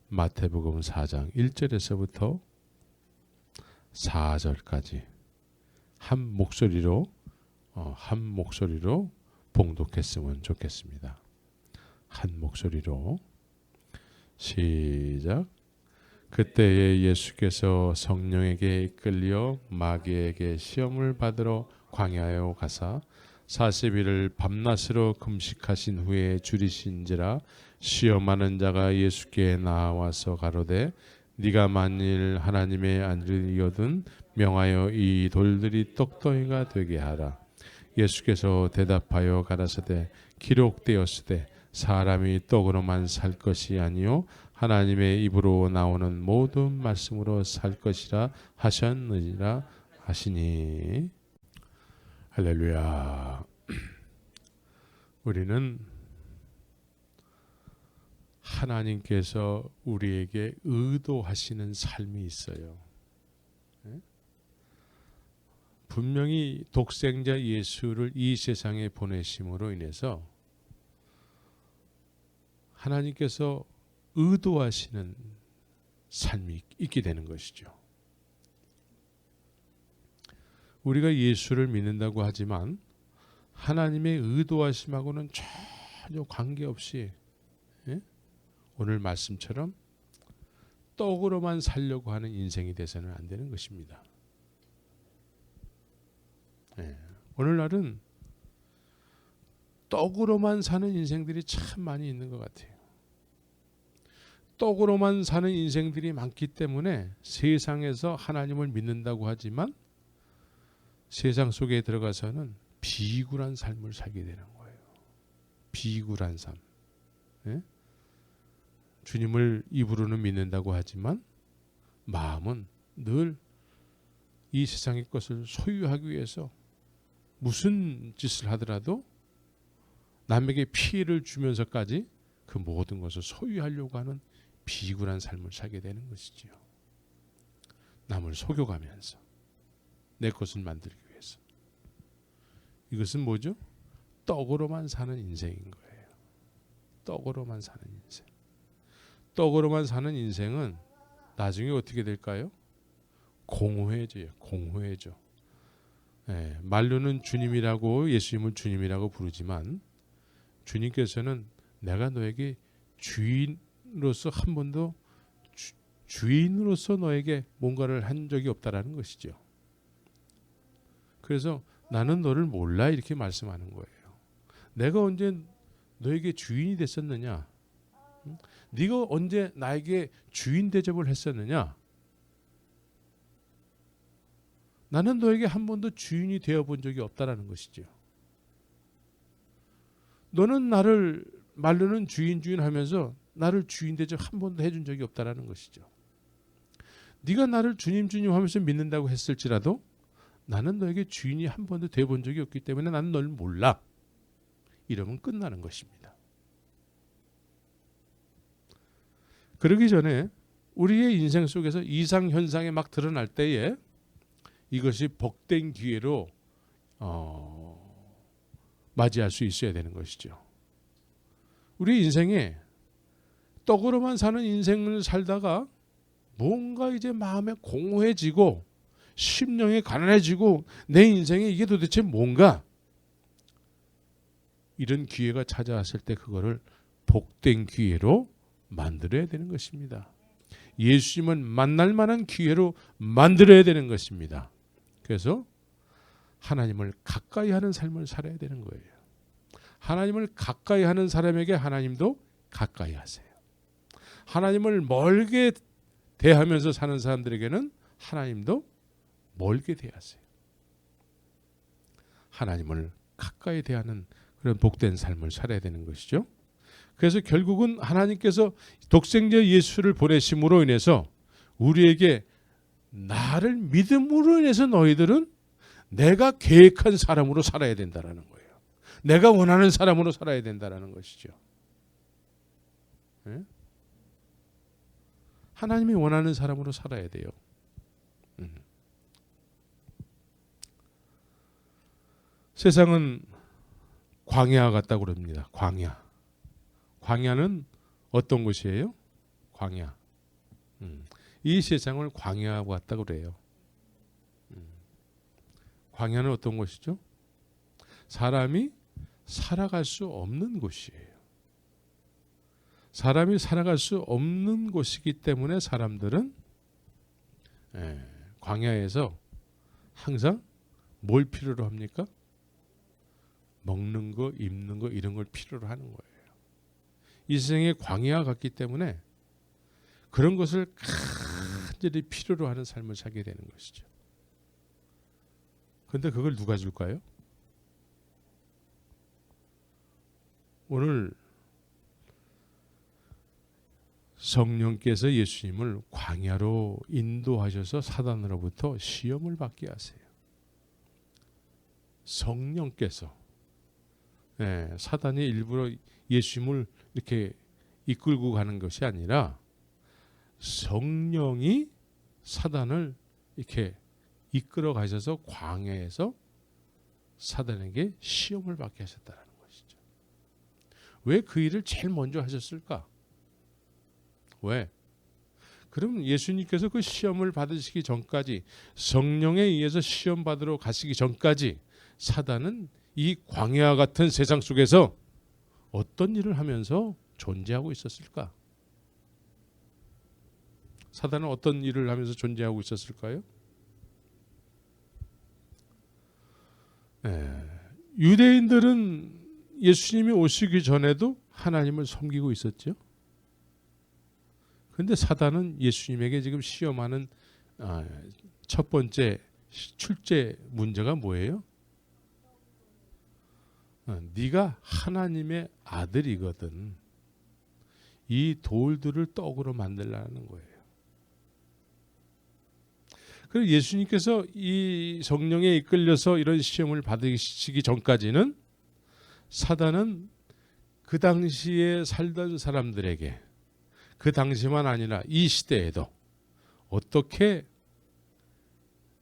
마태복음 4장 1절에서부터 4절까지 한 목소리로 봉독했으면 좋겠습니다. 한 목소리로 시작. 그때에 예수께서 성령에게 이끌려 마귀에게 시험을 받으러 광야에 가사 40일을 밤낮으로 금식하신 후에 줄이신지라. 시험하는 자가 예수께 나와서 가로되 네가 만일 하나님의 아들이거든 명하여 이 돌들이 떡덩이가 되게 하라. 예수께서 대답하여 가라사대 기록되었으되 사람이 떡으로만 살 것이 아니요 하나님의 입으로 나오는 모든 말씀으로 살 것이라 하셨느니라 하시니. 할렐루야. 우리는 하나님께서 우리에게 의도하시는 삶이 있어요. 분명히 독생자 예수를 이 세상에 보내심으로 인해서 하나님께서 의도하시는 삶이 있게 되는 것이죠. 우리가 예수를 믿는다고 하지만 하나님의 의도하심하고는 전혀 관계없이 오늘 말씀처럼 떡으로만 살려고 하는 인생이 돼서는 안 되는 것입니다. 오늘날은 떡으로만 사는 인생들이 참 많이 있는 것 같아요. 떡으로만 사는 인생들이 많기 때문에 세상에서 하나님을 믿는다고 하지만 세상 속에 들어가서는 비굴한 삶을 살게 되는 거예요. 비굴한 삶. 주님을 입으로는 믿는다고 하지만 마음은 늘 이 세상의 것을 소유하기 위해서 무슨 짓을 하더라도 남에게 피해를 주면서까지 그 모든 것을 소유하려고 하는 비굴한 삶을 살게 되는 것이지요. 남을 속여가면서 내 것을 만들기 위해서. 이것은 뭐죠? 떡으로만 사는 인생인 거예요. 떡으로만 사는 인생. 떡으로만 사는 인생은 나중에 어떻게 될까요? 공허해져요. 공허해져. 말로는 주님이라고, 예수님을 주님이라고 부르지만 주님께서는 내가 너에게 주인으로서 한 번도 주인으로서 너에게 뭔가를 한 적이 없다라는 것이죠. 그래서 나는 너를 몰라 이렇게 말씀하는 거예요. 내가 언제 너에게 주인이 됐었느냐? 네가 언제 나에게 주인 대접을 했었느냐? 나는 너에게 한 번도 주인이 되어본 적이 없다라는 것이죠. 너는 나를 말로는 주인 하면서 나를 주인 대접 한 번도 해준 적이 없다라는 것이죠. 네가 나를 주님 하면서 믿는다고 했을지라도 나는 너에게 주인이 한 번도 되어본 적이 없기 때문에 나는 널 몰라. 이러면 끝나는 것입니다. 그러기 전에 우리의 인생 속에서 이상현상이 막 드러날 때에 이것이 복된 기회로 맞이할 수 있어야 되는 것이죠. 우리 인생에 떡으로만 사는 인생을 살다가 뭔가 이제 마음에 공허해지고 심령이 가난해지고 내 인생에 이게 도대체 뭔가 이런 기회가 찾아왔을 때 그거를 복된 기회로 만들어야 되는 것입니다. 예수님은 만날 만한 기회로 만들어야 되는 것입니다. 그래서 하나님을 가까이 하는 삶을 살아야 되는 거예요. 하나님을 가까이 하는 사람에게 하나님도 가까이 하세요. 하나님을 멀게 대하면서 사는 사람들에게는 하나님도 멀게 대하세요. 하나님을 가까이 대하는 그런 복된 삶을 살아야 되는 것이죠. 그래서 결국은 하나님께서 독생자 예수를 보내심으로 인해서 우리에게 나를 믿음으로 인해서 너희들은 내가 계획한 사람으로 살아야 된다라는 거예요. 내가 원하는 사람으로 살아야 된다라는 것이죠. 네? 하나님이 원하는 사람으로 살아야 돼요. 세상은 광야 같다고 그럽니다. 광야. 광야는 어떤 곳이에요? 광야. 이 세상을 광야하고 같다고 그래요. 광야는 어떤 곳이죠? 사람이 살아갈 수 없는 곳이에요. 사람이 살아갈 수 없는 곳이기 때문에 사람들은 광야에서 항상 뭘 필요로 합니까? 먹는 거, 입는 거 이런 걸 필요로 하는 거예요. 이 세상에 광야가 같기 때문에 그런 것을 간절히 필요로 하는 삶을 살게 되는 것이죠. 그런데 그걸 누가 줄까요? 오늘 성령께서 예수님을 광야로 인도하셔서 사단으로부터 시험을 받게 하세요. 성령께서 사단이 일부러 예수님을 이렇게 이끌고 가는 것이 아니라 성령이 사단을 이렇게 이끌어 가셔서 광야에서 사단에게 시험을 받게 하셨다는 것이죠. 왜 그 일을 제일 먼저 하셨을까? 왜? 그럼 예수님께서 그 시험을 받으시기 전까지, 성령에 의해서 시험 받으러 가시기 전까지 사단은 이 광야 같은 세상 속에서 어떤 일을 하면서 존재하고 있었을까? 사단은 어떤 일을 하면서 존재하고 있었을까요? 유대인들은 예수님이 오시기 전에도 하나님을 섬기고 있었죠. 그런데 사단은 예수님에게 지금 시험하는 첫 번째 출제 문제가 뭐예요? 네가 하나님의 아들이거든. 이 돌들을 떡으로 만들라는 거예요. 그래서 예수님께서 이 성령에 이끌려서 이런 시험을 받으시기 전까지는 사단은 그 당시에 살던 사람들에게, 그 당시만 아니라 이 시대에도 어떻게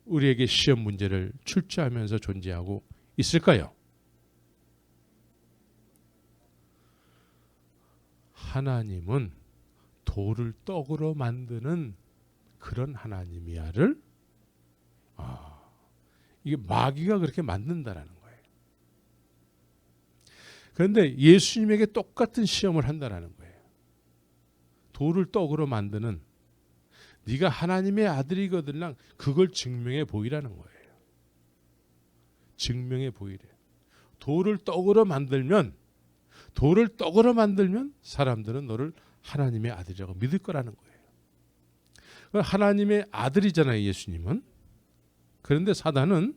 우리에게 시험 문제를 출제하면서 존재하고 있을까요? 하나님은 돌을 떡으로 만드는 그런 하나님이야를 이게 마귀가 그렇게 만든다라는 거예요. 그런데 예수님에게 똑같은 시험을 한다라는 거예요. 돌을 떡으로 만드는, 네가 하나님의 아들이거든, 그걸 증명해 보이라는 거예요. 증명해 보이래. 돌을 떡으로 만들면 사람들은 너를 하나님의 아들이라고 믿을 거라는 거예요. 하나님의 아들이잖아요, 예수님은. 그런데 사단은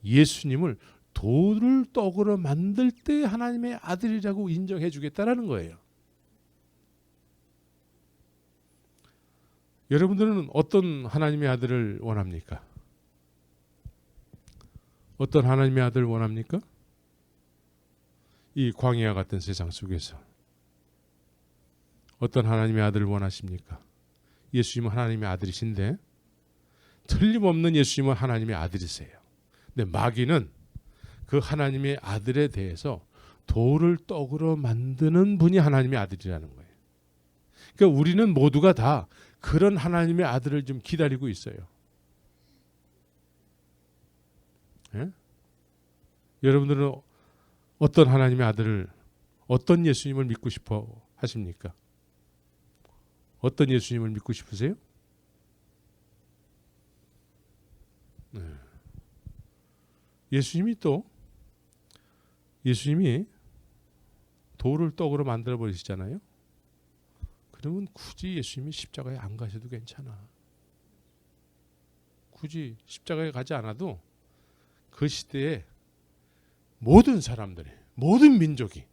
예수님을 돌을 떡으로 만들 때 하나님의 아들이라고 인정해 주겠다라는 거예요. 여러분들은 어떤 하나님의 아들을 원합니까? 어떤 하나님의 아들을 원합니까? 이 광야 같은 세상 속에서 어떤 하나님의 아들을 원하십니까? 예수님은 하나님의 아들이신데, 틀림없는 예수님은 하나님의 아들이세요. 근데 마귀는 그 하나님의 아들에 대해서 돌을 떡으로 만드는 분이 하나님의 아들이라는 거예요. 그러니까 우리는 모두가 다 그런 하나님의 아들을 좀 기다리고 있어요. 예? 여러분들은 어떤 하나님의 아들을, 어떤 예수님을 믿고 싶어 하십니까? 어떤 예수님을 믿고 싶으세요? 네. 예수님이 돌을 떡으로 만들어 버리시잖아요. 그러면 굳이 예수님이 십자가에 안 가셔도 괜찮아. 굳이 십자가에 가지 않아도 그 시대에 모든 사람들이, 모든 민족이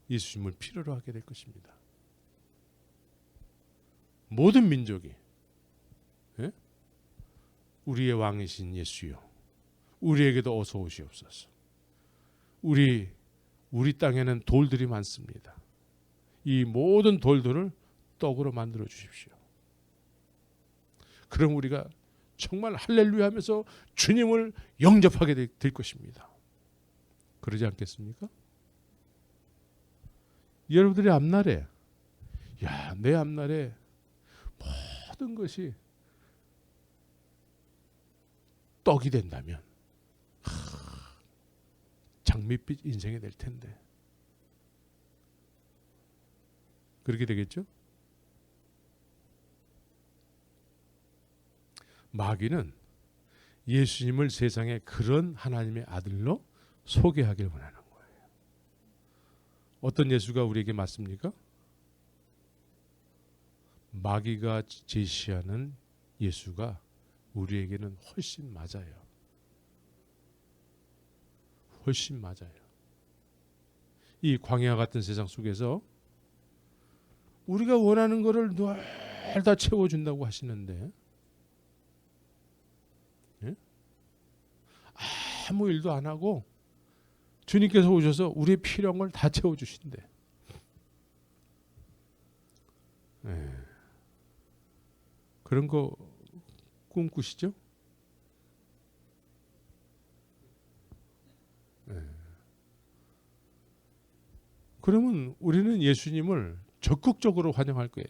예수님을 필요로 하게 될 것입니다. 모든 민족이, 예? 우리의 왕이신 예수여, 우리에게도 어서 오시옵소서. 우리 땅에는 돌들이 많습니다. 이 모든 돌들을 떡으로 만들어 주십시오. 그럼 우리가 정말 할렐루야 하면서 주님을 영접하게 될 것입니다. 그러지 않겠습니까? 여러분들의 앞날에 야, 내 앞날에 모든 것이 떡이 된다면 장밋빛 인생이 될 텐데. 그렇게 되겠죠? 마귀는 예수님을 세상에 그런 하나님의 아들로 소개하길 원하는 거예요. 어떤 예수가 우리에게 맞습니까? 마귀가 제시하는 예수가 우리에게는 훨씬 맞아요. 훨씬 맞아요. 이 광야 같은 세상 속에서 우리가 원하는 것을 늘 다 채워준다고 하시는데, 예? 아무 일도 안 하고 주님께서 오셔서 우리의 필요한 걸 다 채워주신대. 예. 그런 거 꿈꾸시죠? 예. 그러면 우리는 예수님을 적극적으로 환영할 거예요.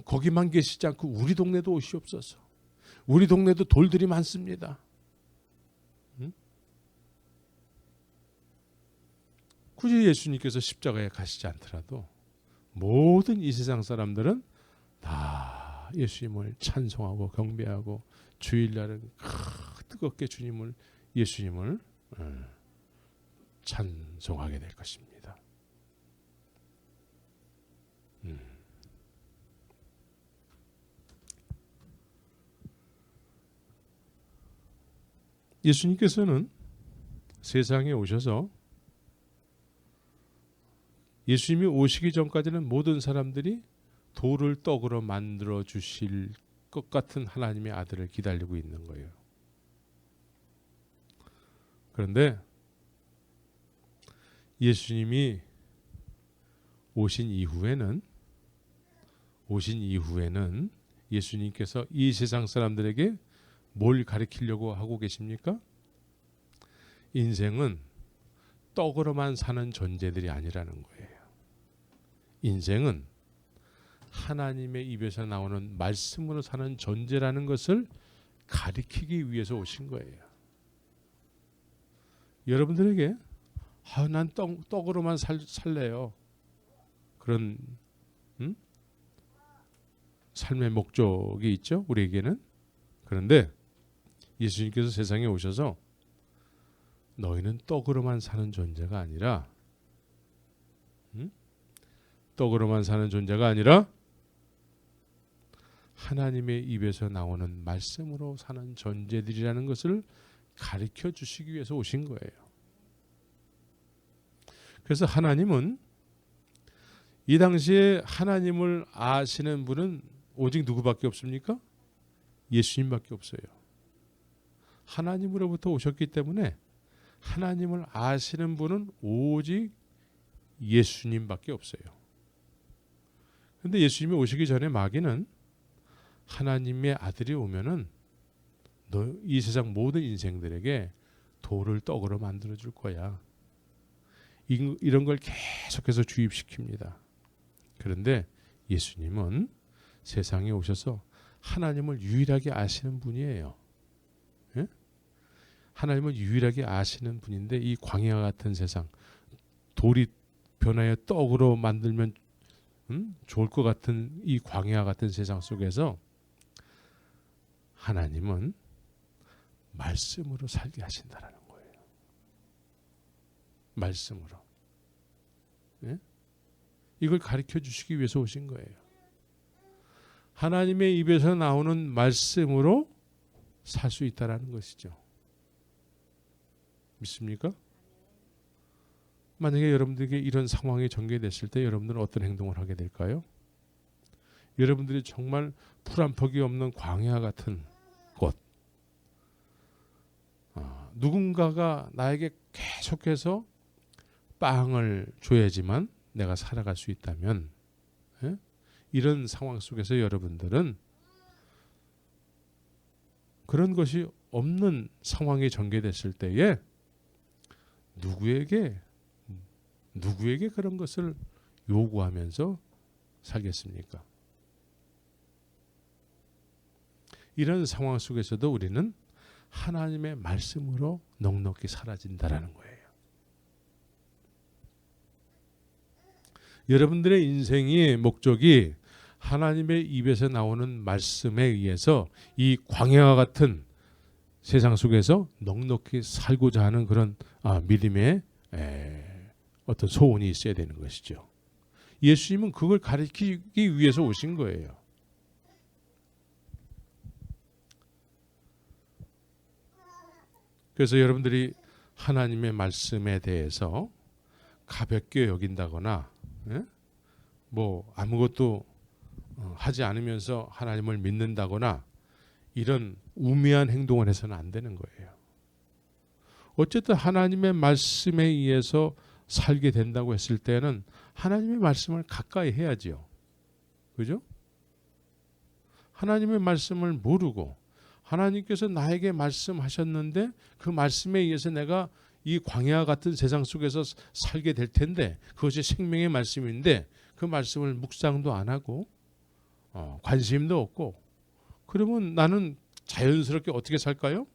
거기만 계시지 않고 우리 동네도 오시옵소서. 우리 동네도 돌들이 많습니다. 응? 굳이 예수님께서 십자가에 가시지 않더라도 모든 이 세상 사람들은 다 예수님을 찬송하고 경배하고 주일날은 뜨겁게 예수님을 찬송하게 될 것입니다. 예수님께서는 세상에 오셔서 예수님이 오시기 전까지는 모든 사람들이 돌을 떡으로 만들어 주실 것 같은 하나님의 아들을 기다리고 있는 거예요. 그런데 예수님이 오신 이후에는 예수님께서 이 세상 사람들에게 뭘 가르치려고 하고 계십니까? 인생은 떡으로만 사는 존재들이 아니라는 거예요. 인생은 하나님의 입에서 나오는 말씀으로 사는 존재라는 것을 가르치기 위해서 오신 거예요. 여러분들에게 난 떡으로만 살래요. 그런 삶의 목적이 있죠, 우리에게는. 그런데 예수님께서 세상에 오셔서 너희는 떡으로만 사는 존재가 아니라 떡으로만 사는 존재가 아니라 하나님의 입에서 나오는 말씀으로 사는 존재들이라는 것을 가르쳐 주시기 위해서 오신 거예요. 그래서 하나님은 이 당시에 하나님을 아시는 분은 오직 누구밖에 없습니까? 예수님밖에 없어요. 하나님으로부터 오셨기 때문에 하나님을 아시는 분은 오직 예수님밖에 없어요. 그런데 예수님이 오시기 전에 마귀는 하나님의 아들이 오면은 너 이 세상 모든 인생들에게 돌을 떡으로 만들어 줄 거야. 이런 걸 계속해서 주입시킵니다. 그런데 예수님은 세상에 오셔서 하나님을 유일하게 아시는 분이에요. 예? 하나님을 유일하게 아시는 분인데 이 광야 같은 세상, 돌이 변하여 떡으로 만들면 좋을 것 같은 이 광야 같은 세상 속에서 하나님은 말씀으로 살게 하신다라는 거예요. 말씀으로. 예? 이걸 가르쳐 주시기 위해서 오신 거예요. 하나님의 입에서 나오는 말씀으로 살 수 있다라는 것이죠. 믿습니까? 만약에 여러분들에게 이런 상황이 전개됐을 때 여러분들은 어떤 행동을 하게 될까요? 여러분들이 정말 풀 한 폭이 없는 광야 같은 곳, 누군가가 나에게 계속해서 빵을 줘야지만 내가 살아갈 수 있다면, 예? 이런 상황 속에서 여러분들은 그런 것이 없는 상황이 전개됐을 때에 누구에게 그런 것을 요구하면서 살겠습니까? 이런 상황 속에서도 우리는 하나님의 말씀으로 넉넉히 사라진다라는 거예요. 여러분들의 인생의 목적이 하나님의 입에서 나오는 말씀에 의해서 이 광야와 같은 세상 속에서 넉넉히 살고자 하는 그런 믿음의 어떤 소원이 있어야 되는 것이죠. 예수님은 그걸 가르치기 위해서 오신 거예요. 그래서 여러분들이 하나님의 말씀에 대해서 가볍게 여긴다거나 뭐 아무것도 하지 않으면서 하나님을 믿는다거나 이런 우매한 행동을 해서는 안 되는 거예요. 어쨌든 하나님의 말씀에 의해서 살게 된다고 했을 때는 하나님의 말씀을 가까이 해야지요. 그죠? 하나님의 말씀을 모르고 하나님께서 나에게 말씀하셨는데 그 말씀에 의해서 내가 이 광야 같은 세상 속에서 살게 될 텐데 그것이 생명의 말씀인데 그 말씀을 묵상도 안 하고 관심도 없고 그러면 나는 자연스럽게 어떻게 살까요?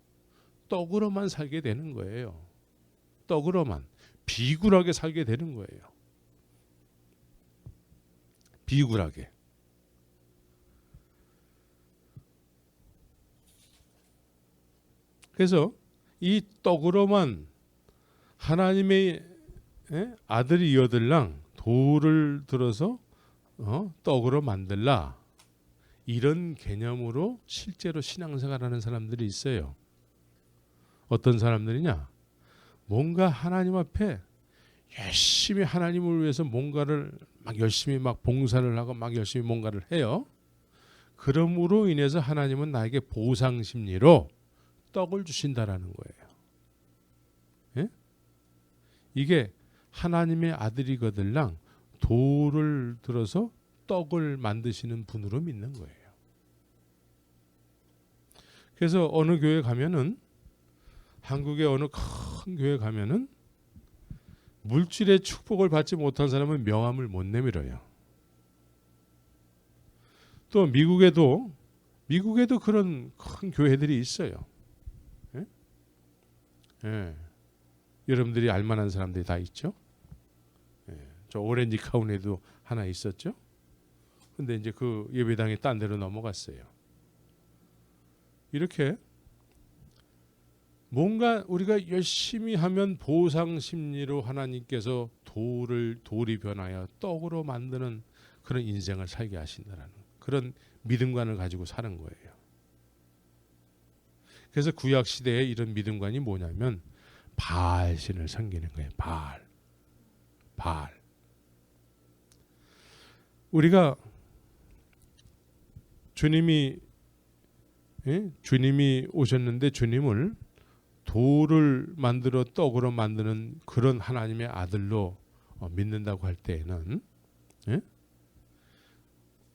떡으로만 살게 되는 거예요. 떡으로만 비굴하게 살게 되는 거예요. 비굴하게. 그래서 이 떡으로만 하나님의 아들이여들랑 돌을 들어서 떡으로 만들라 이런 개념으로 실제로 신앙생활하는 사람들이 있어요. 어떤 사람들이냐? 뭔가 하나님 앞에 열심히 하나님을 위해서 뭔가를 막 열심히 막 봉사를 하고 막 열심히 뭔가를 해요. 그러므로 인해서 하나님은 나에게 보상 심리로 떡을 주신다라는 거예요. 예? 이게 하나님의 아들이거들랑 돌을 들어서 떡을 만드시는 분으로 믿는 거예요. 그래서 어느 교회 가면은 한국의 어느 큰 교회 가면은 물질의 축복을 받지 못한 사람은 명함을 못 내밀어요. 또 미국에도 그런 큰 교회들이 있어요. 예? 예. 여러분들이 알만한 사람들이 다 있죠. 예. 저 오렌지 카운티에도 하나 있었죠. 근데 이제 그 예배당이 딴 데로 넘어갔어요. 이렇게 뭔가 우리가 열심히 하면 보상 심리로 하나님께서 돌이 변하여 떡으로 만드는 그런 인생을 살게 하신다라는 그런 믿음관을 가지고 사는 거예요. 그래서 구약 시대에 이런 믿음관이 뭐냐면 바알 신을 섬기는 거예요. 바알. 우리가 주님이 오셨는데 주님을 돌을 만들어 떡으로 만드는 그런 하나님의 아들로 믿는다고 할 때에는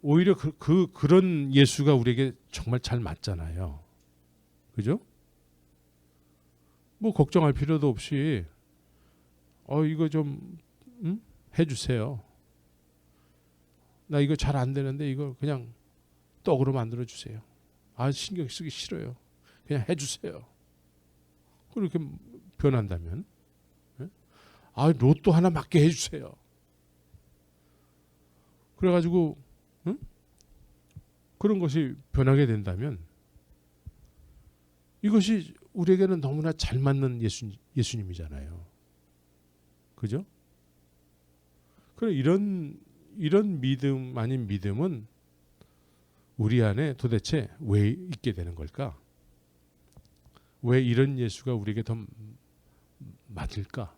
오히려 그런 예수가 우리에게 정말 잘 맞잖아요. 그죠? 뭐 걱정할 필요도 없이 이거 좀 해주세요. 나 이거 잘 안 되는데 이거 그냥 떡으로 만들어 주세요. 신경 쓰기 싫어요. 그냥 해주세요. 그렇게 변한다면 로또 하나 맞게 해주세요. 그래가지고 그런 것이 변하게 된다면 이것이 우리에게는 너무나 잘 맞는 예수님이잖아요. 그죠? 그럼 이런 믿음 아닌 믿음은 우리 안에 도대체 왜 있게 되는 걸까? 왜 이런 예수가 우리에게 더 맞을까?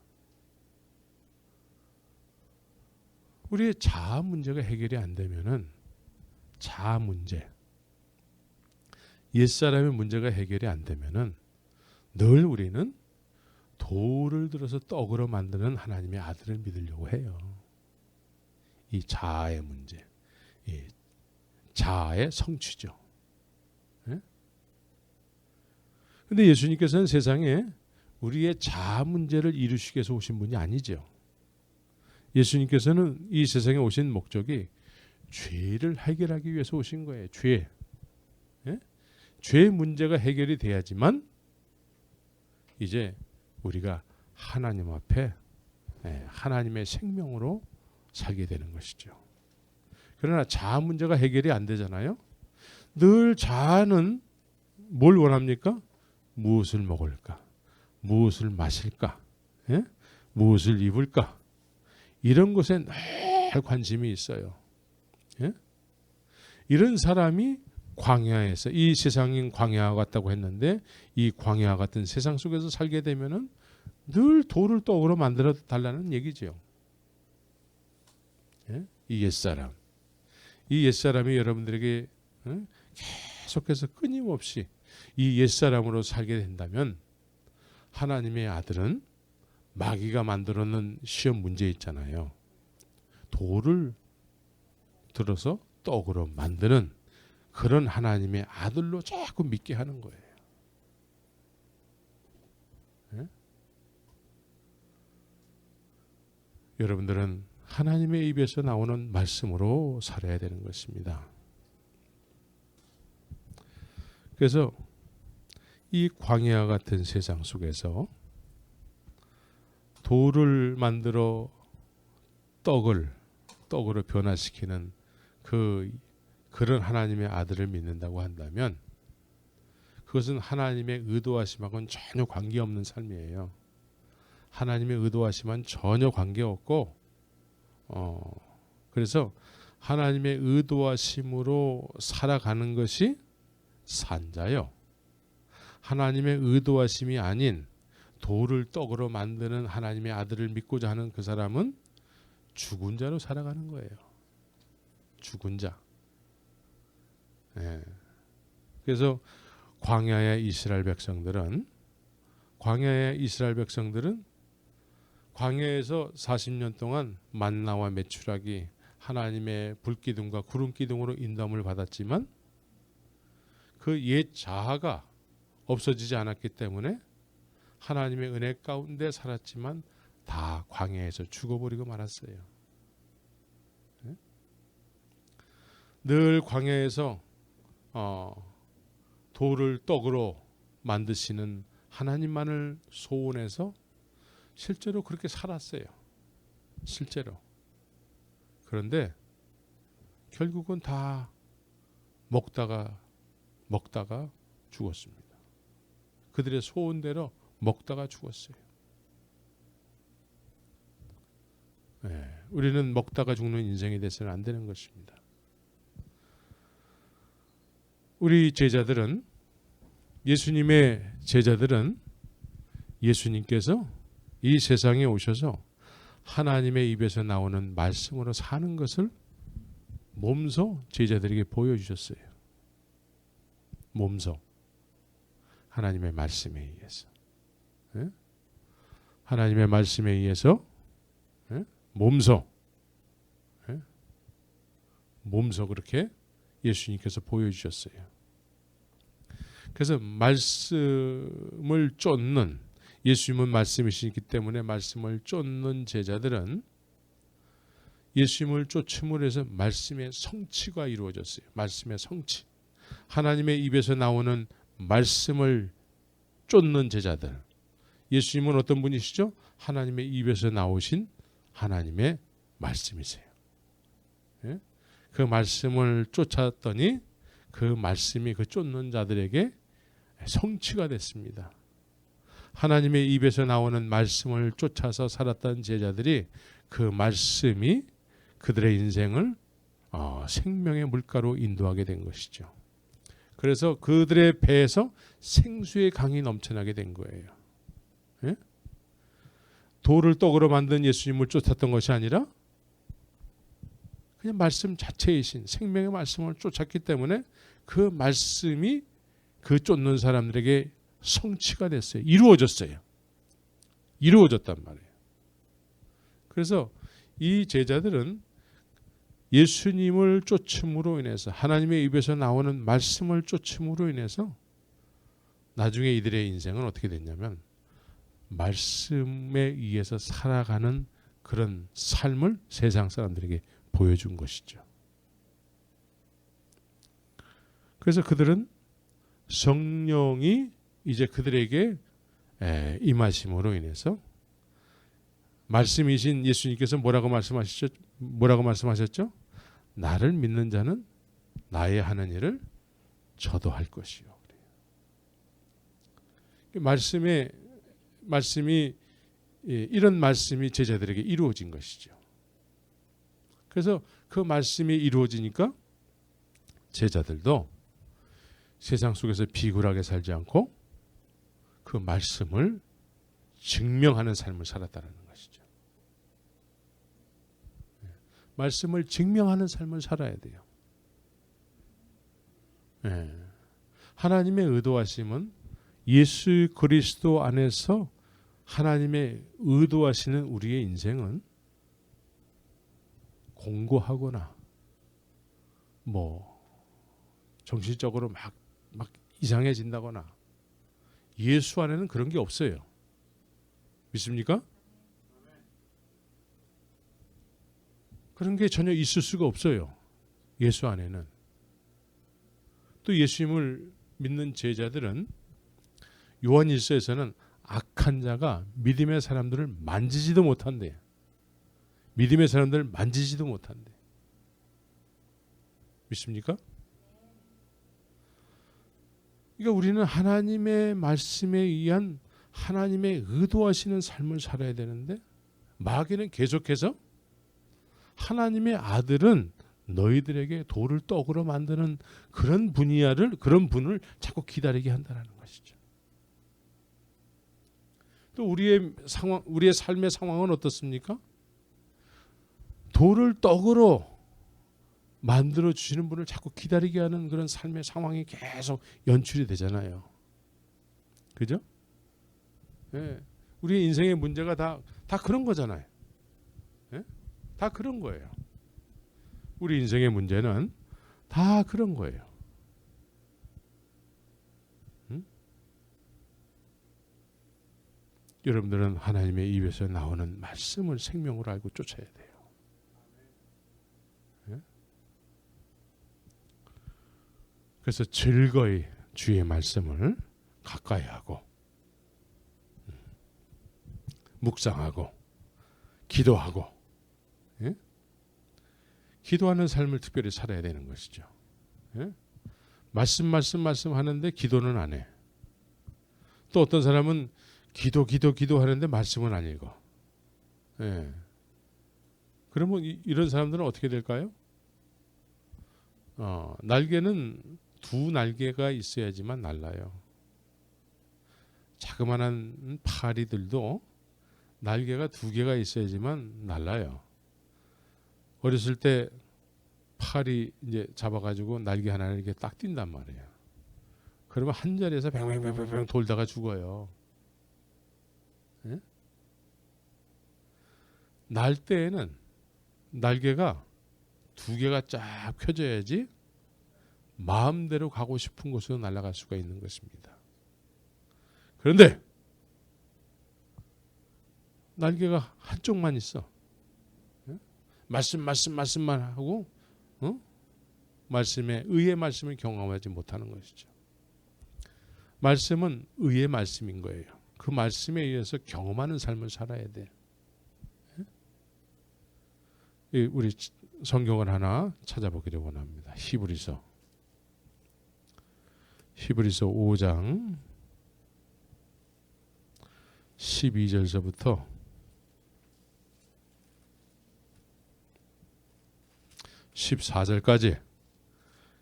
우리의 자아 문제가 해결이 안 되면은 자아 문제, 옛사람의 문제가 해결이 안 되면은 늘 우리는 돌을 들어서 떡으로 만드는 하나님의 아들을 믿으려고 해요. 이 자아의 문제, 이 자아의 성취죠. 그런데 예수님께서는 세상에 우리의 자아 문제를 이루시기 위해서 오신 분이 아니죠. 예수님께서는 이 세상에 오신 목적이 죄를 해결하기 위해서 오신 거예요. 죄. 예? 죄 문제가 해결이 돼야지만 이제 우리가 하나님 앞에 하나님의 생명으로 살게 되는 것이죠. 그러나 자아 문제가 해결이 안 되잖아요. 늘 자아는 뭘 원합니까? 무엇을 먹을까? 무엇을 마실까? 예? 무엇을 입을까? 이런 것에 늘 관심이 있어요. 예? 이런 사람이 광야에서, 이 세상인 광야와 같다고 했는데, 이 광야와 같은 세상 속에서 살게 되면은 늘 돌을 떡으로 만들어 달라는 얘기죠. 예? 이 옛사람. 이 옛사람이 여러분들에게 계속해서 끊임없이 이 옛사람으로 살게 된다면, 하나님의 아들은 마귀가 만들어 놓은 시험 문제 있잖아요. 돌을 들어서 떡으로 만드는 그런 하나님의 아들로 자꾸 믿게 하는 거예요. 예? 여러분들은 하나님의 입에서 나오는 말씀으로 살아야 되는 것입니다. 그래서 이 광야 같은 세상 속에서 돌을 만들어 떡으로 변화시키는 그런 하나님의 아들을 믿는다고 한다면, 그것은 하나님의 의도하심하고는 전혀 관계없는 삶이에요. 하나님의 의도하심은 전혀 관계없고, 그래서 하나님의 의도하심으로 살아가는 것이 산자요. 하나님의 의도하심이 아닌 돌을 떡으로 만드는 하나님의 아들을 믿고자 하는 그 사람은 죽은 자로 살아가는 거예요. 죽은 자. 예. 그래서 광야의 이스라엘 백성들은 광야에서 40년 동안 만나와 메추라기, 하나님의 불기둥과 구름기둥으로 인도함을 받았지만 그 옛 자아가 없어지지 않았기 때문에 하나님의 은혜 가운데 살았지만 다 광야에서 죽어버리고 말았어요. 네? 늘 광야에서 돌을 떡으로 만드시는 하나님만을 소원해서 실제로 그렇게 살았어요. 실제로. 그런데 결국은 다 먹다가 죽었습니다. 그들의 소원대로 먹다가 죽었어요. 네, 우리는 먹다가 죽는 인생이 돼서는 안 되는 것입니다. 우리 제자들은, 예수님의 제자들은 예수님께서 이 세상에 오셔서 하나님의 입에서 나오는 말씀으로 사는 것을 몸소 제자들에게 보여주셨어요. 몸소. 하나님의 말씀에 의해서. 예? 하나님의 말씀에 의해서 몸소 그렇게 예수님께서 보여주셨어요. 그래서 말씀을 쫓는, 예수님은 말씀이시기 때문에 말씀을 쫓는 제자들은 예수님을 쫓음으로 해서 말씀의 성취가 이루어졌어요. 말씀의 성취. 하나님의 입에서 나오는 말씀을 쫓는 제자들. 예수님은 어떤 분이시죠? 하나님의 입에서 나오신 하나님의 말씀이세요. 예? 그 말씀을 쫓았더니 그 말씀이 그 쫓는 자들에게 성취가 됐습니다. 하나님의 입에서 나오는 말씀을 쫓아서 살았던 제자들이 그 말씀이 그들의 인생을 생명의 물가로 인도하게 된 것이죠. 그래서 그들의 배에서 생수의 강이 넘쳐나게 된 거예요. 예? 돌을 떡으로 만든 예수님을 쫓았던 것이 아니라 그냥 말씀 자체이신 생명의 말씀을 쫓았기 때문에 그 말씀이 그 쫓는 사람들에게 성취가 됐어요. 이루어졌어요. 이루어졌단 말이에요. 그래서 이 제자들은 예수님을 쫓음으로 인해서, 하나님의 입에서 나오는 말씀을 쫓음으로 인해서 나중에 이들의 인생은 어떻게 됐냐면 말씀에 의해서 살아가는 그런 삶을 세상 사람들에게 보여준 것이죠. 그래서 그들은 성령이 이제 그들에게 임하심으로 인해서 말씀이신 예수님께서 뭐라고 말씀하셨죠? 나를 믿는 자는 나의 하는 일을 저도 할 것이요. 말씀이 이런 말씀이 제자들에게 이루어진 것이죠. 그래서 그 말씀이 이루어지니까 제자들도 세상 속에서 비굴하게 살지 않고 그 말씀을 증명하는 삶을 살았다는 것이죠. 말씀을 증명하는 삶을 살아야 돼요. 하나님의 의도하심은 예수 그리스도 안에서 하나님의 의도하시는 우리의 인생은 공고하거나 정신적으로 막 이상해진다거나 예수 안에는 그런 게 없어요. 믿습니까? 그런 게 전혀 있을 수가 없어요. 예수 안에는. 또 예수님을 믿는 제자들은 요한일서에서는 악한 자가 믿음의 사람들을 만지지도 못한대요. 믿음의 사람들을 만지지도 못한대. 믿습니까? 그러니까 우리는 하나님의 말씀에 의한 하나님의 의도하시는 삶을 살아야 되는데 마귀는 계속해서 하나님의 아들은 너희들에게 돌을 떡으로 만드는 그런 분을 자꾸 기다리게 한다는 것이죠. 또 우리의 삶의 상황은 어떻습니까? 돌을 떡으로 만들어 주시는 분을 자꾸 기다리게 하는 그런 삶의 상황이 계속 연출이 되잖아요. 그죠? 우리의 인생의 문제가 다 그런 거잖아요. 다 그런 거예요. 우리 인생의 문제는 다 그런 거예요. 여러분들은 하나님의 입에서 나오는 말씀을 생명으로 알고 쫓아야 돼요. 그래서 즐거이 주의 말씀을 가까이 하고 묵상하고 기도하고 기도하는 삶을 특별히 살아야 되는 것이죠. 말씀 하는데 기도는 안 해. 또 어떤 사람은 기도 하는데 말씀은 안 읽어. 그러면 이런 사람들은 어떻게 될까요? 날개는 두 날개가 있어야지만 날아요. 자그마한 파리들도 날개가 두 개가 있어야지만 날아요. 어렸을 때 파리 이제 잡아가지고 날개 하나를 이렇게 딱 띈단 말이에요. 그러면 한 자리에서 뱅뱅뱅뱅 돌다가 죽어요. 날 때에는 날개가 두 개가 쫙 펴져야지 마음대로 가고 싶은 곳으로 날아갈 수가 있는 것입니다. 그런데 날개가 한쪽만 있어. 말씀만 하고 의의 말씀을 경험하지 못하는 것이죠. 말씀은 의의 말씀인 거예요. 그 말씀에 의해서 경험하는 삶을 살아야 돼. 우리 성경을 하나 찾아보기를 원합니다. 히브리서 5장 12절서부터 14절까지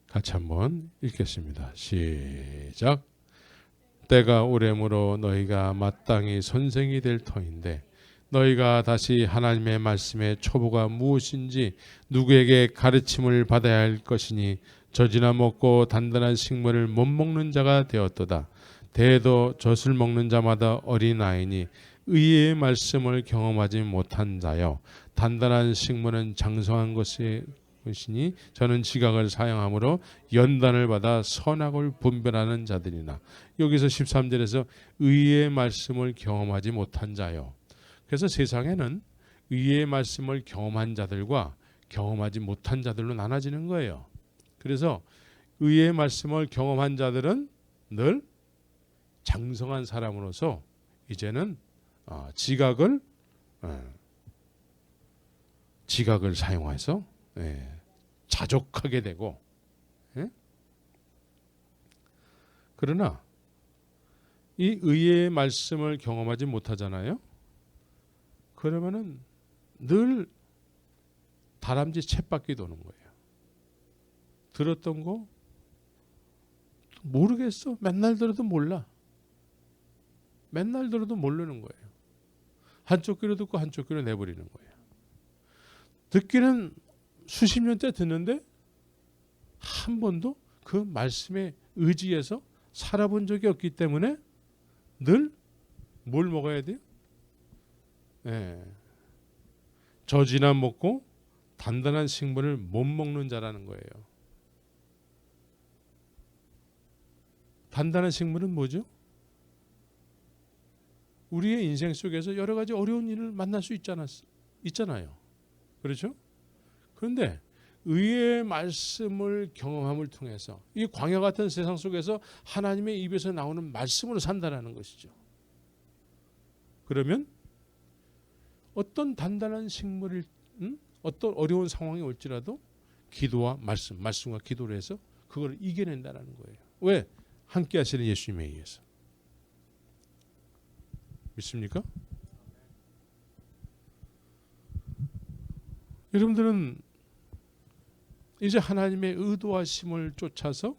같이 한번 읽겠습니다. 시작. 때가 오래므로 너희가 마땅히 선생이 될 터인데 너희가 다시 하나님의 말씀의 초보가 무엇인지 누구에게 가르침을 받아야 할 것이니 젖이나 먹고 단단한 식물을 못 먹는 자가 되었도다. 대도 젖을 먹는 자마다 어린아이니 의의 말씀을 경험하지 못한 자여 단단한 식물은 장성한 것이니 저는 지각을 사용함으로 연단을 받아 선악을 분별하는 자들이나. 여기서 13절에서 의의 말씀을 경험하지 못한 자여. 그래서 세상에는 의의 말씀을 경험한 자들과 경험하지 못한 자들로 나눠지는 거예요. 그래서 의의 말씀을 경험한 자들은 늘 장성한 사람으로서 이제는 지각을 사용해서 자족하게 되고, 그러나 이 의의 말씀을 경험하지 못하잖아요. 그러면은 늘 다람쥐 쳇바퀴 도는 거예요. 들었던 거 모르겠어. 맨날 들어도 몰라. 맨날 들어도 모르는 거예요. 한쪽 귀로 듣고 한쪽 귀로 내버리는 거예요. 듣기는 수십 년째 듣는데 한 번도 그 말씀에 의지해서 살아본 적이 없기 때문에 늘 뭘 먹어야 돼요? 젖이나 먹고 단단한 식물을 못 먹는 자라는 거예요. 단단한 식물은 뭐죠? 우리의 인생 속에서 여러 가지 어려운 일을 만날 수 있잖아요. 그렇죠? 그런데 의의 말씀을 경험함을 통해서 이 광야 같은 세상 속에서 하나님의 입에서 나오는 말씀으로 산다라는 것이죠. 그러면 어떤 단단한 식물일, 어떤 어려운 상황이 올지라도 기도와 말씀과 기도를 해서 그걸 이겨낸다라는 거예요. 왜? 함께 하시는 예수님에 의해서. 믿습니까? 여러분들은 이제 하나님의 의도하심을 쫓아서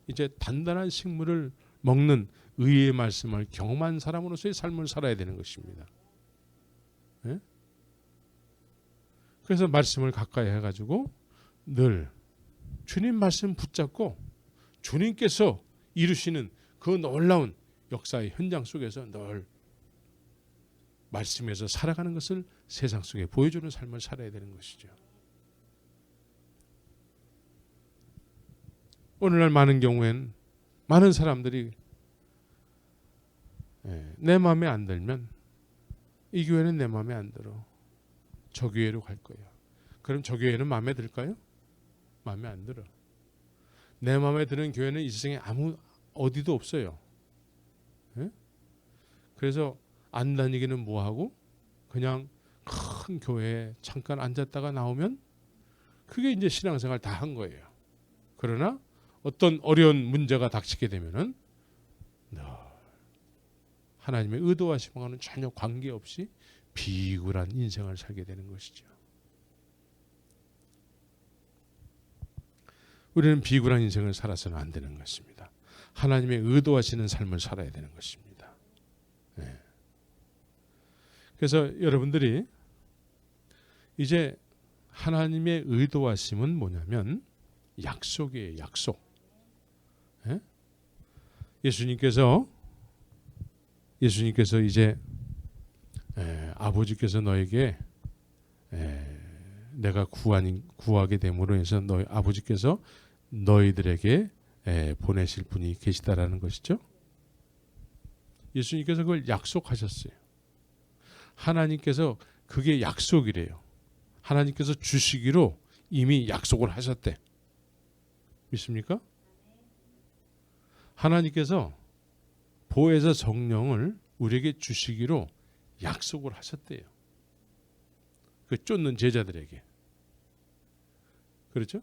이제 단단한 식물을 먹는 의의 말씀을 경험한 사람으로서의 삶을 살아야 되는 것입니다. 네? 그래서 말씀을 가까이 해가지고 늘 주님 말씀 붙잡고 주님께서 이루시는 그 놀라운 역사의 현장 속에서 늘 말씀에서 살아가는 것을 세상 속에 보여주는 삶을 살아야 되는 것이죠. 오늘날 많은 경우엔 많은 사람들이 내 마음에 안 들면 이 교회는 내 마음에 안 들어. 저 교회로 갈 거야. 그럼 저 교회는 마음에 들까요? 마음에 안 들어. 내 마음에 드는 교회는 이 세상에 어디도 없어요. 그래서 안 다니기는 뭐하고 그냥 큰 교회에 잠깐 앉았다가 나오면 그게 이제 신앙생활 다 한 거예요. 그러나 어떤 어려운 문제가 닥치게 되면은 하나님의 의도하심과는 전혀 관계없이 비굴한 인생을 살게 되는 것이죠. 우리는 비굴한 인생을 살아서는 안 되는 것입니다. 하나님의 의도하시는 삶을 살아야 되는 것입니다. 네. 그래서 여러분들이 이제 하나님의 의도하심은 뭐냐면 약속이에요. 약속. 네? 예수님께서 이제 아버지께서 너에게 내가 구하게 됨으로 해서 아버지께서 너희들에게 보내실 분이 계시다라는 것이죠. 예수님께서 그걸 약속하셨어요. 하나님께서 그게 약속이래요. 하나님께서 주시기로 이미 약속을 하셨대. 믿습니까? 하나님께서 보혜사 성령을 우리에게 주시기로 약속을 하셨대요. 그 쫓는 제자들에게. 그렇죠?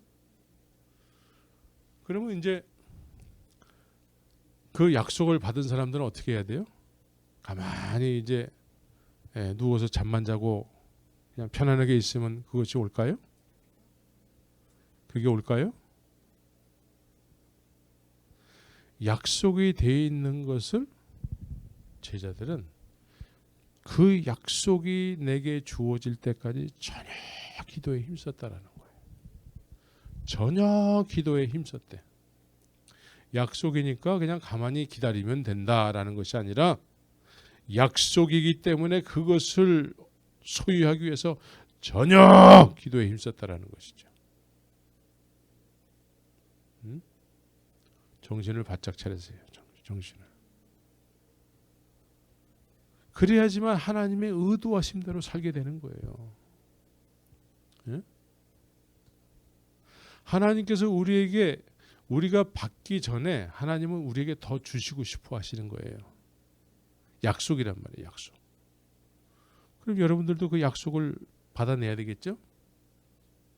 그러면 이제 그 약속을 받은 사람들은 어떻게 해야 돼요? 가만히 이제 누워서 잠만 자고 그냥 편안하게 있으면 그것이 올까요? 그게 올까요? 약속이 되어 있는 것을 제자들은 그 약속이 내게 주어질 때까지 전혀 기도에 힘썼다라는 거예요. 전혀 기도에 힘썼대. 약속이니까 그냥 가만히 기다리면 된다라는 것이 아니라 약속이기 때문에 그것을 소유하기 위해서 전혀 기도에 힘썼다라는 것이죠. 정신을 바짝 차리세요. 정신을. 그래야지만 하나님의 의도하심대로 살게 되는 거예요. 예? 하나님께서 우리에게 우리가 받기 전에 하나님은 우리에게 더 주시고 싶어 하시는 거예요. 약속이란 말이에요. 약속. 그럼 여러분들도 그 약속을 받아내야 되겠죠?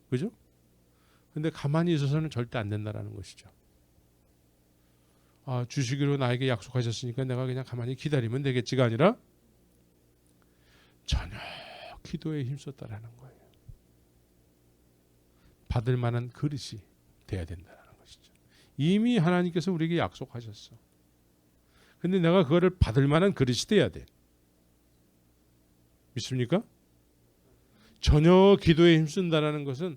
그죠? 근데 가만히 있어서는 절대 안 된다라는 것이죠. 아, 주시기로 나에게 약속하셨으니까 내가 그냥 가만히 기다리면 되겠지가 아니라 전혀 기도에 힘썼다라는 거예요. 받을 만한 그릇이 돼야 된다는 것이죠. 이미 하나님께서 우리에게 약속하셨어. 근데 내가 그거를 받을 만한 그릇이 돼야 돼. 믿습니까? 전혀 기도에 힘쓴다라는 것은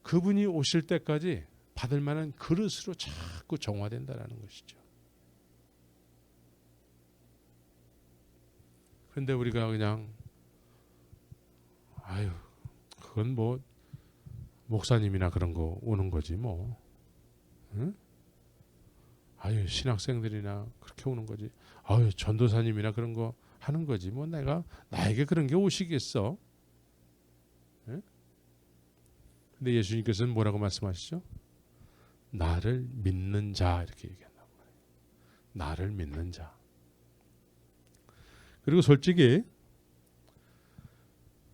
그분이 오실 때까지 받을 만한 그릇으로 자꾸 정화된다라는 것이죠. 그런데 우리가 그냥 아유, 그건 뭐 목사님이나 그런 거 오는 거지 뭐. 응? 아유, 신학생들이나 그렇게 오는 거지. 아유, 전도사님이나 그런 거 하는 거지. 뭐 나에게 그런 게 오시겠어? 응? 근데 예수님께서는 뭐라고 말씀하시죠? 나를 믿는 자 이렇게 얘기한단 말이에요. 나를 믿는 자. 그리고 솔직히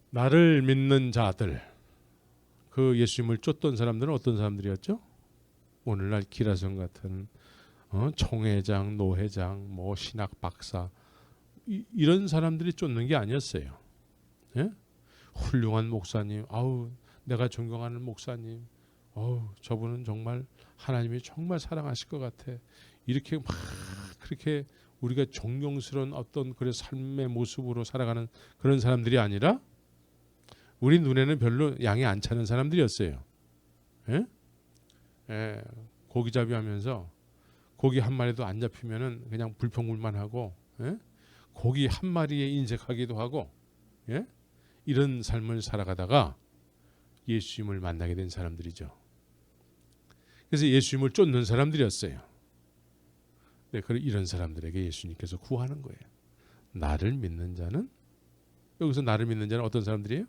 나를 믿는 자들, 그 예수님을 쫓던 사람들은 어떤 사람들이었죠? 오늘날 기라성 같은 총회장, 노회장, 뭐 신학 박사 이런 사람들이 쫓는 게 아니었어요. 예? 훌륭한 목사님, 아우 내가 존경하는 목사님, 저분은 정말 하나님이 정말 사랑하실 것 같아. 이렇게 막 그렇게 우리가 존경스러운 어떤 그런 삶의 모습으로 살아가는 그런 사람들이 아니라 우리 눈에는 별로 양이 안 차는 사람들이었어요. 예? 예, 고기잡이 하면서 고기 한 마리도 안 잡히면은 그냥 불평불만 하고, 예? 고기 한 마리에 인색하기도 하고, 예? 이런 삶을 살아가다가 예수님을 만나게 된 사람들이죠. 그래서 예수님을 쫓는 사람들이었어요. 네, 이런 사람들에게 예수님께서 구하는 거예요. 나를 믿는 자는, 여기서 나를 믿는 자는 어떤 사람들이에요?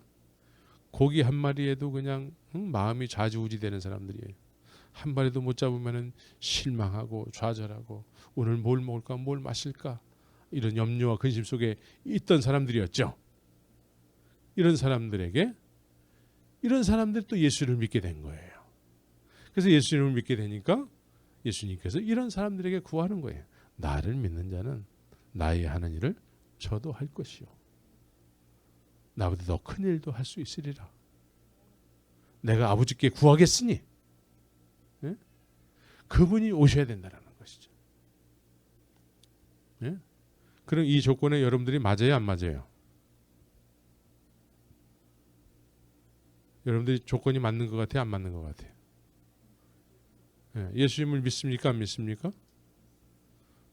고기 한 마리에도 그냥 마음이 좌지우지 되는 사람들이에요. 한 마리도 못 잡으면 실망하고 좌절하고 오늘 뭘 먹을까 뭘 마실까 이런 염려와 근심 속에 있던 사람들이었죠. 이런 사람들에게 이런 사람들이 또 예수를 믿게 된 거예요. 그래서 예수님을 믿게 되니까 예수님께서 이런 사람들에게 구하는 거예요. 나를 믿는 자는 나의 하는 일을 저도 할 것이요. 나보다 더 큰 일도 할 수 있으리라. 내가 아버지께 구하겠으니 예? 그분이 오셔야 된다는 것이죠. 예? 그럼 이 조건에 여러분들이 맞아요, 안 맞아요? 여러분들이 조건이 맞는 것 같아요, 안 맞는 것 같아요? 예, 예수님을 믿습니까, 안 믿습니까?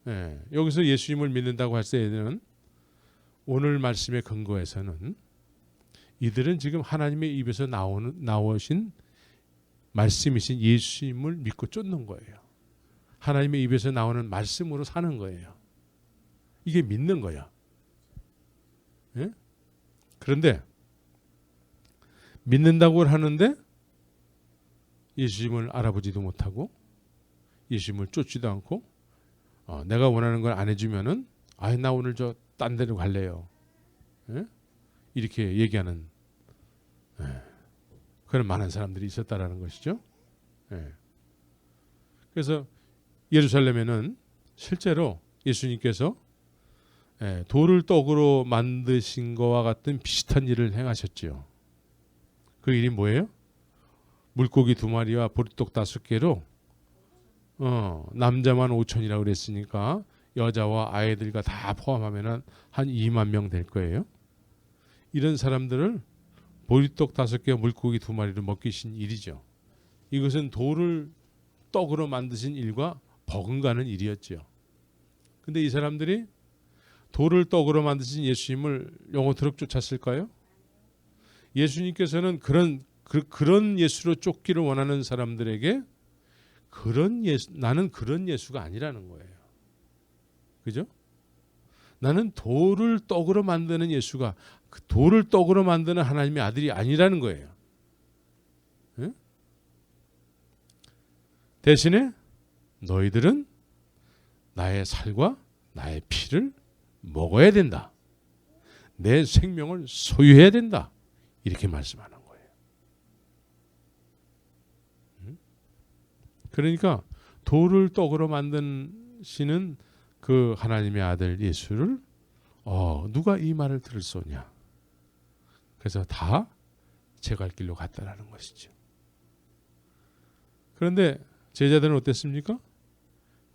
예, 여기서 예수님을 믿는다고 할 때에는 오늘 말씀의 근거에서는 이들은 지금 하나님의 입에서 나오신 말씀이신 예수님을 믿고 쫓는 거예요. 하나님의 입에서 나오는 말씀으로 사는 거예요. 이게 믿는 거야. 예? 그런데 믿는다고 하는데 예수님을 알아보지도 못하고 예수님을 쫓지도 않고 내가 원하는 걸 안 해주면은 나 오늘 저 딴 데로 갈래요. 예? 이렇게 얘기하는 그런 많은 사람들이 있었다라는 것이죠. 예. 그래서 예루살렘에는 실제로 예수님께서 돌을 떡으로 만드신 것과 같은 비슷한 일을 행하셨지요. 그 일이 뭐예요? 물고기 2마리와 보리떡 5개로 남자만 5,000이라고 그랬으니까 여자와 아이들과 다 포함하면 한 2만 명 될 거예요. 이런 사람들을 보리떡 5개와 물고기 2마리로 먹이신 일이죠. 이것은 돌을 떡으로 만드신 일과 버금가는 일이었죠. 근데 이 사람들이 돌을 떡으로 만드신 예수님을 영원토록 쫓았을까요? 예수님께서는 그런 예수로 쫓기를 원하는 사람들에게 나는 그런 예수가 아니라는 거예요. 그죠? 나는 돌을 떡으로 만드는 예수가 그 돌을 떡으로 만드는 하나님의 아들이 아니라는 거예요. 예? 대신에 너희들은 나의 살과 나의 피를 먹어야 된다. 내 생명을 소유해야 된다. 이렇게 말씀하는 거예요. 그러니까 돌을 떡으로 만드시는 그 하나님의 아들 예수를 누가 이 말을 들을 쏘냐. 그래서 다 제 갈 길로 갔다라는 것이죠. 그런데 제자들은 어땠습니까?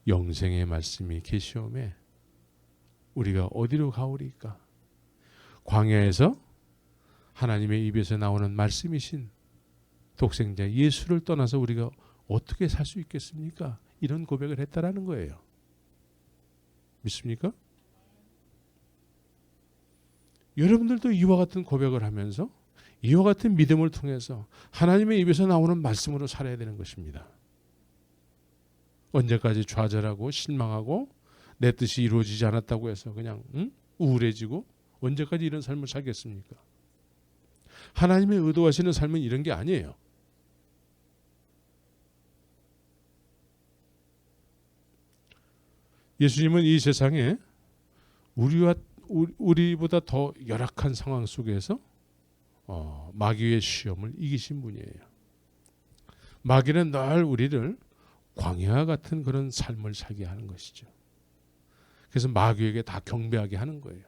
영생의 말씀이 계시오매 우리가 어디로 가오리까? 광야에서 하나님의 입에서 나오는 말씀이신 독생자 예수를 떠나서 우리가 어떻게 살 수 있겠습니까? 이런 고백을 했다라는 거예요. 믿습니까? 여러분들도 이와 같은 고백을 하면서 이와 같은 믿음을 통해서 하나님의 입에서 나오는 말씀으로 살아야 되는 것입니다. 언제까지 좌절하고 실망하고 내 뜻이 이루어지지 않았다고 해서 그냥 우울해지고 언제까지 이런 삶을 살겠습니까? 하나님의 의도하시는 삶은 이런 게 아니에요. 예수님은 이 세상에 우리보다 더 열악한 상황 속에서 마귀의 시험을 이기신 분이에요. 마귀는 늘 우리를 광야 같은 그런 삶을 살게 하는 것이죠. 그래서 마귀에게 다 경배하게 하는 거예요.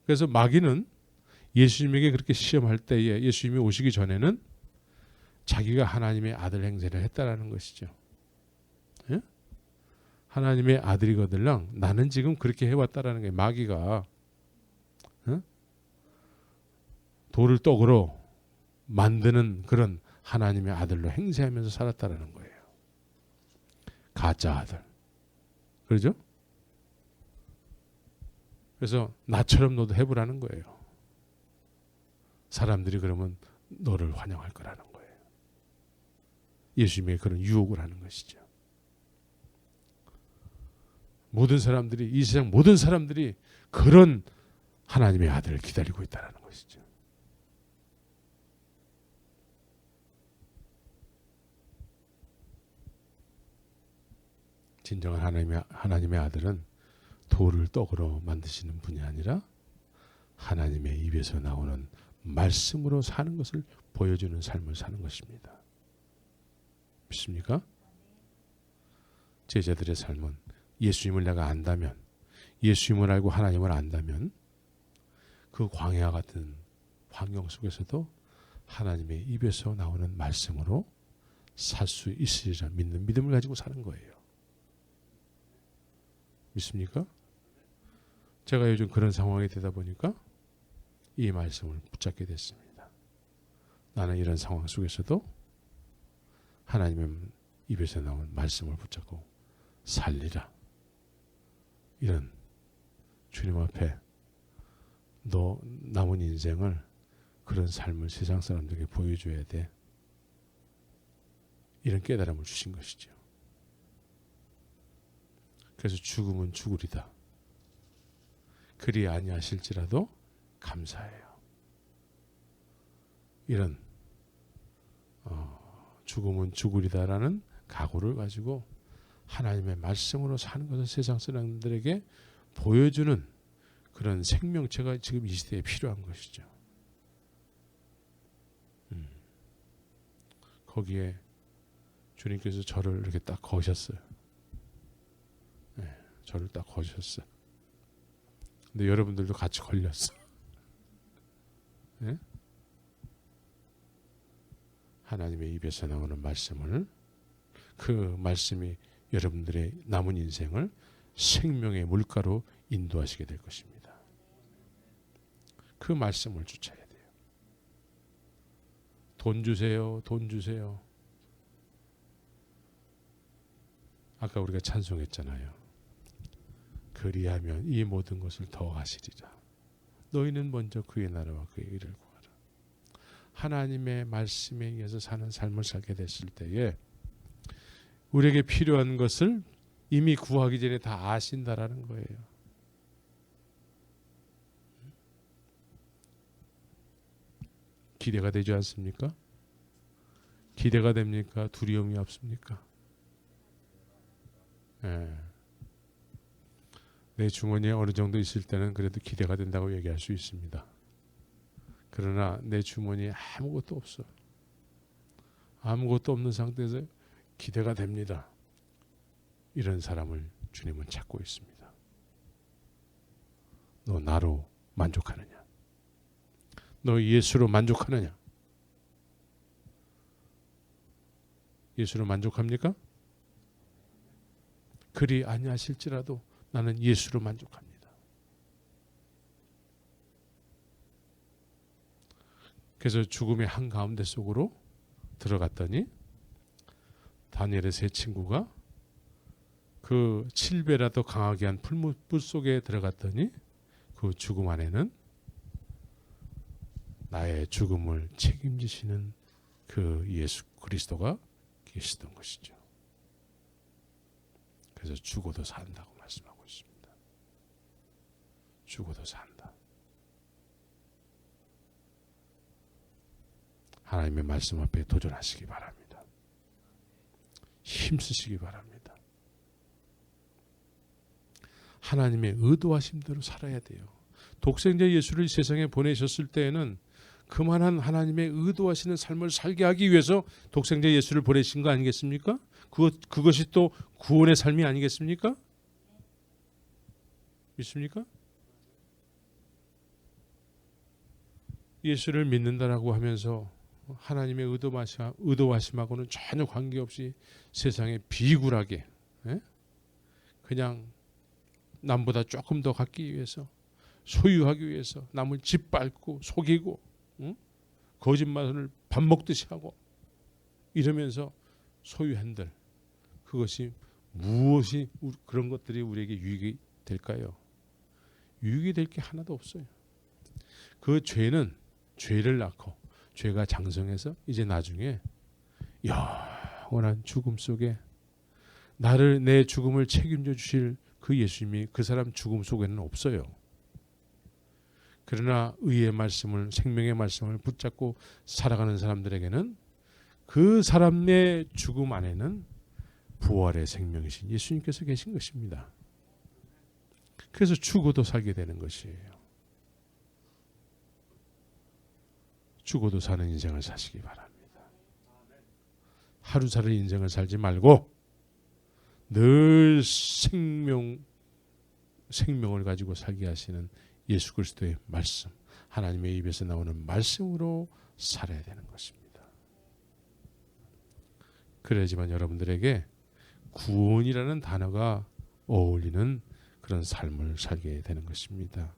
그래서 마귀는 예수님에게 그렇게 시험할 때에 예수님이 오시기 전에는 자기가 하나님의 아들 행세를 했다라는 것이죠. 예? 하나님의 아들이거들랑 나는 지금 그렇게 해왔다라는 게 마귀가 돌을 떡으로 만드는 그런 하나님의 아들로 행세하면서 살았다라는 거예요. 가짜 아들. 그러죠? 그래서 나처럼 너도 해보라는 거예요. 사람들이 그러면 너를 환영할 거라는 거예요. 예수님의 그런 유혹을 하는 것이죠. 모든 사람들이 이 세상 모든 사람들이 그런 하나님의 아들을 기다리고 있다는 것이죠. 진정한 하나님의 아들은 돌을 떡으로 만드시는 분이 아니라 하나님의 입에서 나오는 말씀으로 사는 것을 보여주는 삶을 사는 것입니다. 믿습니까? 제자들의 삶은 예수님을 내가 안다면, 예수님을 알고 하나님을 안다면 그 광야 같은 환경 속에서도 하나님의 입에서 나오는 말씀으로 살 수 있으리라 믿는 믿음을 가지고 사는 거예요. 믿습니까? 제가 요즘 그런 상황이 되다 보니까 이 말씀을 붙잡게 됐습니다. 나는 이런 상황 속에서도 하나님의 입에서 나온 말씀을 붙잡고 살리라. 이런 주님 앞에 너 남은 인생을 그런 삶을 세상 사람들에게 보여줘야 돼. 이런 깨달음을 주신 것이죠. 그래서 죽음은 죽으리다. 그리 아니하실지라도 감사해요. 이런 죽음은 죽으리다라는 각오를 가지고 하나님의 말씀으로 사는 것을 세상 사람들에게 보여주는 그런 생명체가 지금 이 시대에 필요한 것이죠. 거기에 주님께서 저를 이렇게 딱 거셨어요. 네, 저를 딱 거셨어요. 근데 여러분들도 같이 걸렸어. 네? 하나님의 입에서 나오는 말씀을 그 말씀이 여러분들의 남은 인생을 생명의 물가로 인도하시게 될 것입니다. 그 말씀을 쫓아야 돼요. 돈 주세요. 돈 주세요. 아까 우리가 찬송했잖아요. 그리하면 이 모든 것을 더하시리라. 너희는 먼저 그의 나라와 그의 의를 구하라. 하나님의 말씀에 의해서 사는 삶을 살게 됐을 때에 우리에게 필요한 것을 이미 구하기 전에 다 아신다라는 거예요. 기대가 되지 않습니까? 기대가 됩니까? 두려움이 없습니까? 내 주머니에 어느 정도 있을 때는 그래도 기대가 된다고 얘기할 수 있습니다. 그러나 내 주머니에 아무것도 없어. 아무것도 없는 상태에서 기대가 됩니다. 이런 사람을 주님은 찾고 있습니다. 너 나로 만족하느냐? 너 예수로 만족하느냐? 예수로 만족합니까? 그리 아니하실지라도 나는 예수로 만족합니다. 그래서 죽음의 한가운데 속으로 들어갔더니 다니엘의 세 친구가 그 7배라도 강하게 한 풀무불 속에 들어갔더니 그 죽음 안에는 나의 죽음을 책임지시는 그 예수 그리스도가 계시던 것이죠. 그래서 죽어도 산다고 말씀하고 있습니다. 죽어도 산다. 하나님의 말씀 앞에 도전하시기 바랍니다. 힘쓰시기 바랍니다. 하나님의 의도하심대로 살아야 돼요. 독생자 예수를 세상에 보내셨을 때에는 그만한 하나님의 의도하시는 삶을 살게 하기 위해서 독생자 예수를 보내신 거 아니겠습니까? 그것이 또 구원의 삶이 아니겠습니까? 믿습니까? 예수를 믿는다라고 하면서 하나님의 의도하심하고는 전혀 관계없이 세상에 비굴하게 그냥 남보다 조금 더 갖기 위해서 소유하기 위해서 남을 짓밟고 속이고 거짓말을 밥 먹듯이 하고 이러면서 소유한들 그것이 무엇이 그런 것들이 우리에게 유익이 될까요? 유익이 될 게 하나도 없어요. 그 죄는 죄를 낳고 죄가 장성해서 이제 나중에 영원한 죽음 속에 나를 내 죽음을 책임져 주실 그 예수님이 그 사람 죽음 속에는 없어요. 그러나 의의 말씀을 생명의 말씀을 붙잡고 살아가는 사람들에게는 그 사람의 죽음 안에는 부활의 생명이신 예수님께서 계신 것입니다. 그래서 죽어도 살게 되는 것이에요. 죽어도 사는 인생을 사시기 바랍니다. 하루살이 인생을 살지 말고 늘 생명을 가지고 살게 하시는 예수 그리스도의 말씀, 하나님의 입에서 나오는 말씀으로 살아야 되는 것입니다. 그래야지만 여러분들에게 구원이라는 단어가 어울리는 그런 삶을 살게 되는 것입니다.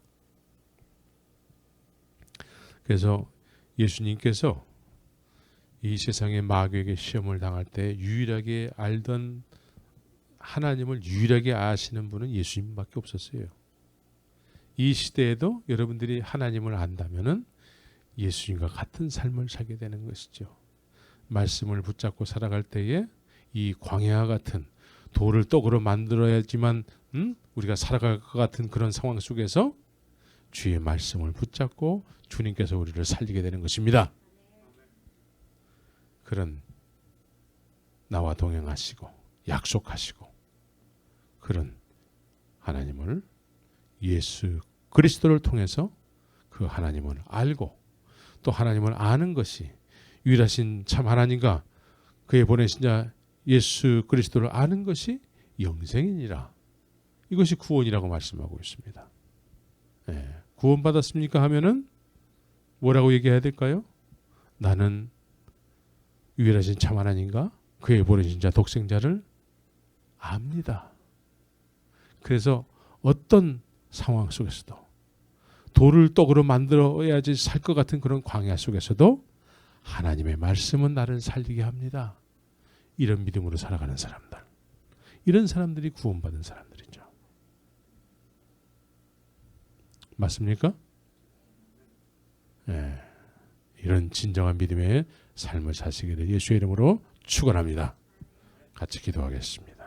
그래서 예수님께서 이 세상의 마귀에게 시험을 당할 때 유일하게 알던 하나님을 유일하게 아시는 분은 예수님밖에 없었어요. 이 시대에도 여러분들이 하나님을 안다면은 예수님과 같은 삶을 살게 되는 것이죠. 말씀을 붙잡고 살아갈 때에 이 광야와 같은 돌을 떡으로 만들어야지만 우리가 살아갈 것 같은 그런 상황 속에서 주의 말씀을 붙잡고 주님께서 우리를 살리게 되는 것입니다. 그런 나와 동행하시고 약속하시고 그런 하나님을 예수 그리스도를 통해서 그 하나님을 알고 또 하나님을 아는 것이 유일하신 참 하나님과 그의 보내신 자 예수 그리스도를 아는 것이 영생이니라. 이것이 구원이라고 말씀하고 있습니다. 구원받았습니까 하면은 뭐라고 얘기해야 될까요? 나는 유일하신 참 하나님과 그의 보내신 자 독생자를 압니다. 그래서 어떤 상황 속에서도 돌을 떡으로 만들어야지 살 것 같은 그런 광야 속에서도 하나님의 말씀은 나를 살리게 합니다. 이런 믿음으로 살아가는 사람들, 이런 사람들이 구원받은 사람들이죠. 맞습니까? 이런 진정한 믿음의 삶을 사시기를 예수의 이름으로 축원합니다. 같이 기도하겠습니다.